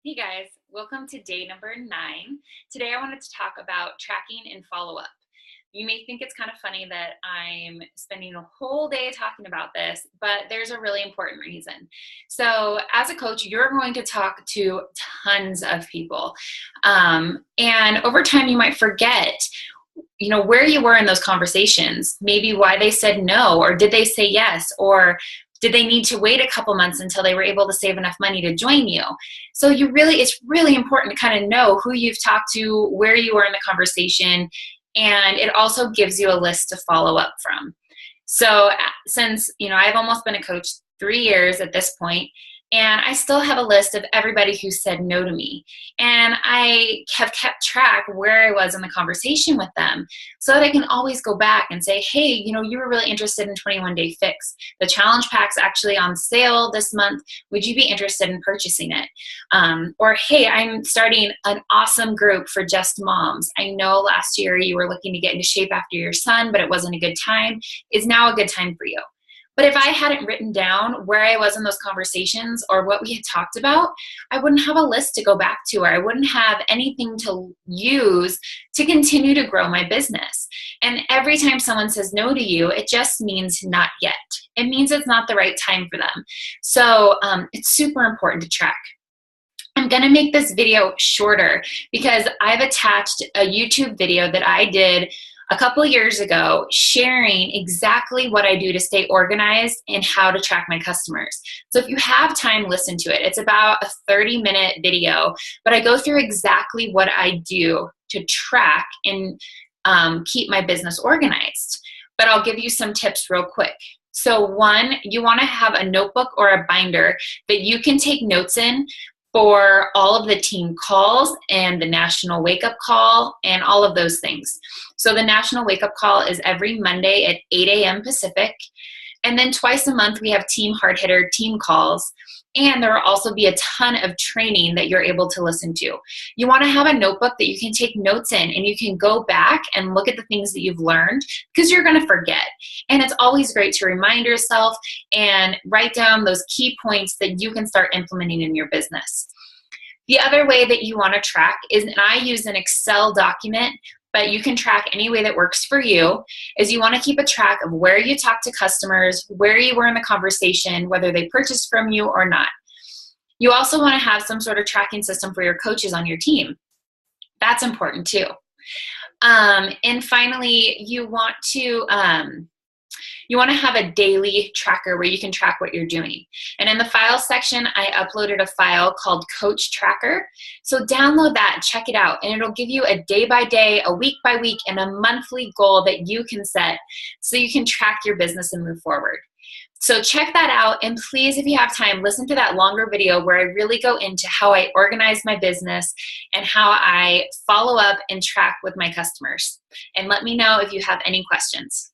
Hey guys, welcome to day number 9. Today I wanted to talk about tracking and follow-up. You may think it's kind of funny that I'm spending a whole day talking about this, but there's a really important reason. So as a coach, you're going to talk to tons of people. And over time you might forget where you were in those conversations, maybe why they said no, or did they say yes, or did they need to wait a couple months until they were able to save enough money to join you? So it's really important to kind of know who you've talked to, where you were in the conversation, and it also gives you a list to follow up from. So since, I've almost been a coach 3 years at this point, and I still have a list of everybody who said no to me. And I have kept track where I was in the conversation with them so that I can always go back and say, hey, you were really interested in 21-day fix. The challenge pack's actually on sale this month. Would you be interested in purchasing it? Or, hey, I'm starting an awesome group for just moms. I know last year you were looking to get into shape after your son, but it wasn't a good time. Is now a good time for you? But if I hadn't written down where I was in those conversations or what we had talked about, I wouldn't have a list to go back to, or I wouldn't have anything to use to continue to grow my business. And every time someone says no to you, it just means not yet. It means it's not the right time for them. So it's super important to track. I'm going to make this video shorter because I've attached a YouTube video that I did a couple years ago sharing exactly what I do to stay organized and how to track my customers. So if you have time, listen to it. It's about a 30-minute video, but I go through exactly what I do to track and keep my business organized. But I'll give you some tips real quick. So one, you want to have a notebook or a binder that you can take notes in for all of the team calls and the national wake-up call and all of those things. So the national wake-up call is every Monday at 8 a.m. Pacific. And then twice a month we have team hard hitter team calls. And there will also be a ton of training that you're able to listen to. You want to have a notebook that you can take notes in and you can go back and look at the things that you've learned because you're going to forget. And it's always great to remind yourself and write down those key points that you can start implementing in your business. The other way that you want to track is, and I use an Excel document, but you can track any way that works for you, is you want to keep a track of where you talk to customers, where you were in the conversation, whether they purchased from you or not. You also want to have some sort of tracking system for your coaches on your team. That's important too. And finally, you want to have a daily tracker where you can track what you're doing. And in the files section, I uploaded a file called Coach Tracker. So download that and check it out. And it'll give you a day-by-day, a week-by-week, and a monthly goal that you can set so you can track your business and move forward. So check that out. And please, if you have time, listen to that longer video where I really go into how I organize my business and how I follow up and track with my customers. And let me know if you have any questions.